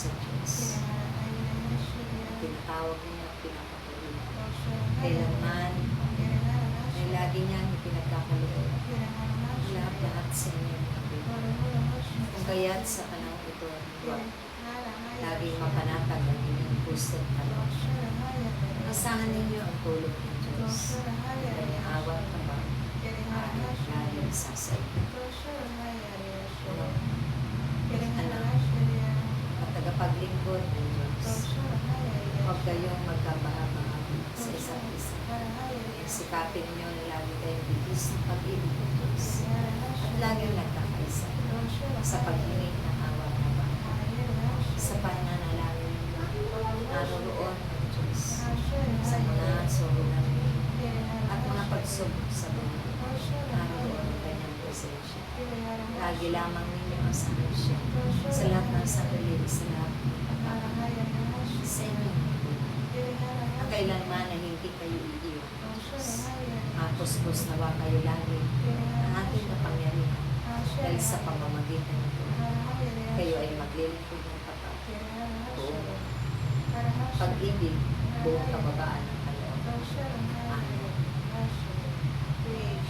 sa Diyos. Tinatawag niya at pinapatuloy. Kailanman ay lagi niyang ipinagkakaloob lahat sa inyo. Kung kaya't sa panahon ito, laging mapanatag ang inyong puso at kaloob. Asahan ninyo ang tulong ng Diyos. Kanyang awa at tabang galing sa inyo. At tagapaglingkod ng Diyos. Huwag kayong magkabaha-baha sa isa't isa. Sikapin niyo na lagi kayong bigis ng pag-ibig ng Diyos. At laging nagkakaisa sa pag-ibig ng awa at tabang. Sa pananalangin naroon ng Diyos sa mga surunan at mga pagsubok sa buhay. Naroon ang kanyang presensya. Lagi lamang ninyo asahan siya sa lahat ng sarili, sa lahat ng pagkakaya sa inyo. Ang kailanman na hindi kayo iiwan ng Diyos. Mapuspos nawa kayo lagi ang ating kapangyarihan dahil sa pamamagitan nito. Kayo ay maglilingkod ng tapat, buong pag-ibig, buong kababaan ng kaloob. Amen.